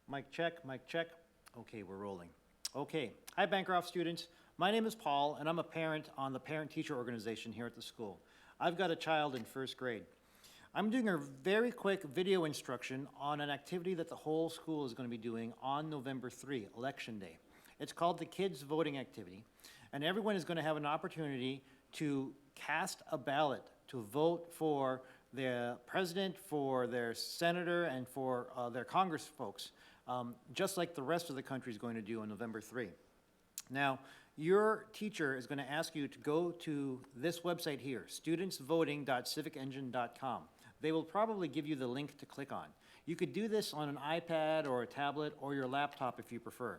Mic check, mic check. Okay, we're rolling. Okay, hi Bancroft students. My name is Paul and I'm a parent on the parent-teacher organization here at the school. I've got a child in first grade. I'm doing a very quick video instruction on an activity that the whole school is going to be doing on November 3, Election Day. It's called the Kids Voting Activity, and everyone is going to have an opportunity to cast a ballot to vote for their president, for their senator, and for their Congress folks, just like the rest of the country is going to do on November 3. Now, your teacher is going to ask you to go to this website here, studentsvoting.civicengine.com. They will probably give you the link to click on. You could do this on an iPad or a tablet or your laptop if you prefer.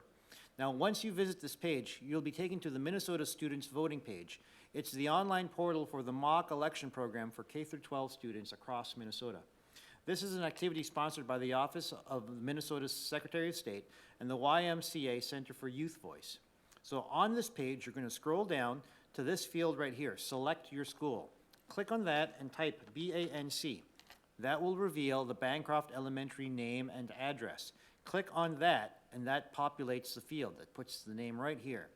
Now, once you visit this page, you'll be taken to the Minnesota Students Voting page. It's the online portal for the mock election program for K-12 students across Minnesota. This is an activity sponsored by the Office of Minnesota's Secretary of State and the YMCA Center for Youth Voice. So on this page, you're going to scroll down to this field right here, select your school. Click on that and type BANC. That will reveal the Bancroft Elementary name and address. Click on that, and that populates the field. That puts the name right here.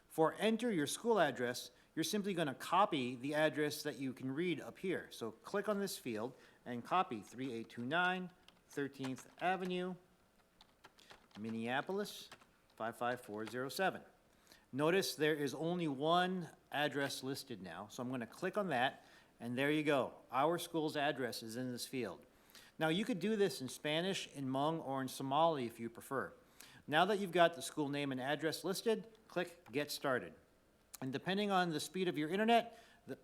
For enter your school address, you're simply going to copy the address that you can read up here. So click on this field and copy 3829 13th Avenue, Minneapolis, 55407. Notice there is only one address listed now, so I'm going to click on that, and there you go. Our school's address is in this field. Now, you could do this in Spanish, in Hmong, or in Somali if you prefer. Now that you've got the school name and address listed, click Get Started. And depending on the speed of your internet,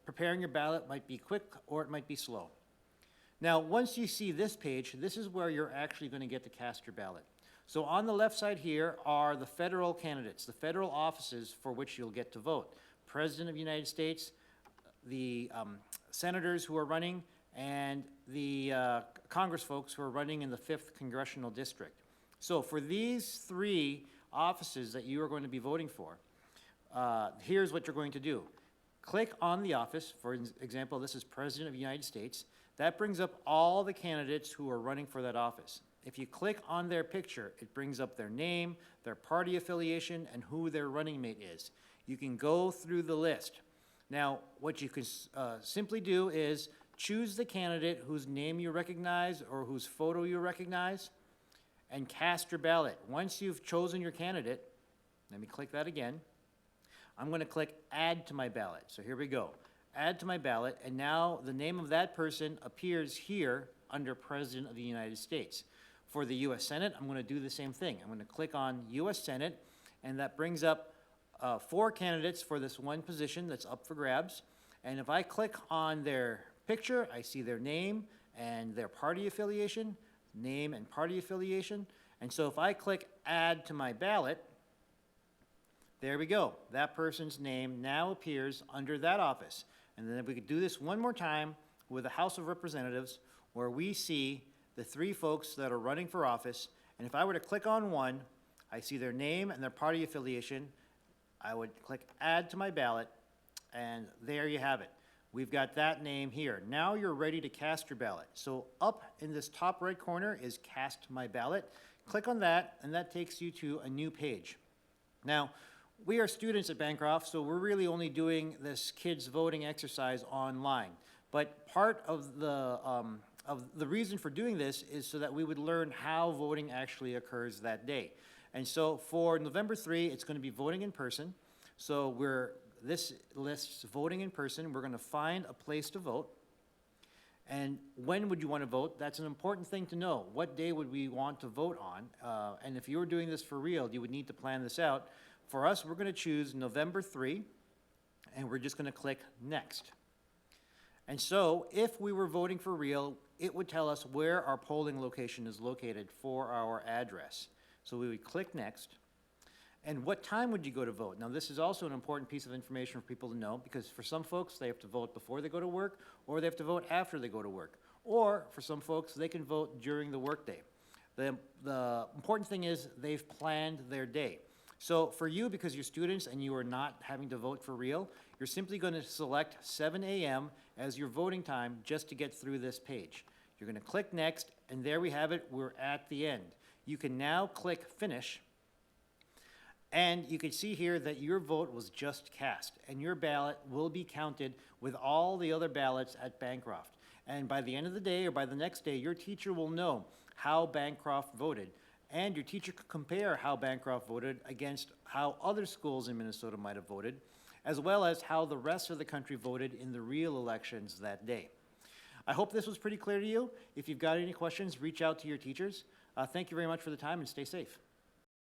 preparing your ballot might be quick or it might be slow. Now, once you see this page, this is where you're actually going to get to cast your ballot. So on the left side here are the federal candidates, the federal offices for which you'll get to vote. President of the United States, the senators who are running, and the Congress folks who are running in the 5th Congressional District. So for these three offices that you are going to be voting for, here's what you're going to do. Click on the office. For example, this is President of the United States. That brings up all the candidates who are running for that office. If you click on their picture, it brings up their name, their party affiliation, and who their running mate is. You can go through the list. Now, what you can simply do is choose the candidate whose name you recognize or whose photo you recognize and cast your ballot. Once you've chosen your candidate, let me click that again. I'm going to click Add to my ballot. So here we go. Add to my ballot, and now the name of that person appears here under President of the United States. For the U.S. Senate, I'm going to do the same thing. I'm going to click on U.S. Senate, and that brings up 4 candidates for this one position that's up for grabs. And if I click on their picture, I see their name and their party affiliation, name and party affiliation. And so if I click Add to my ballot, there we go. That person's name now appears under that office. And then if we could do this one more time with the House of Representatives, where we see the 3 folks that are running for office, and if I were to click on one, I see their name and their party affiliation. I would click Add to my ballot, and there you have it. We've got that name here. Now you're ready to cast your ballot. So up in this top right corner is Cast My Ballot. Click on that, and that takes you to a new page. Now, we are students at Bancroft, so we're really only doing this kids voting exercise online. But part of the reason for doing this is so that we would learn how voting actually occurs that day. And so for November 3, it's going to be voting in person. So this lists voting in person. We're going to find a place to vote. And when would you want to vote? That's an important thing to know. What day would we want to vote on? And if you were doing this for real, you would need to plan this out. For us, we're going to choose November 3, and we're just going to click Next. And so if we were voting for real, it would tell us where our polling location is located for our address. So we would click Next. And what time would you go to vote? Now, this is also an important piece of information for people to know, because for some folks, they have to vote before they go to work, or they have to vote after they go to work. Or for some folks, they can vote during the workday. The important thing is they've planned their day. So for you, because you're students and you are not having to vote for real, you're simply going to select 7 a.m. as your voting time just to get through this page. You're going to click Next, and there we have it. We're at the end. you can now click Finish, and you can see here that your vote was just cast, and your ballot will be counted with all the other ballots at Bancroft. And by the end of the day or by the next day, your teacher will know how Bancroft voted, and your teacher can compare how Bancroft voted against how other schools in Minnesota might have voted, as well as how the rest of the country voted in the real elections that day. I hope this was pretty clear to you. If you've got any questions, reach out to your teachers. Thank you very much for the time, and stay safe.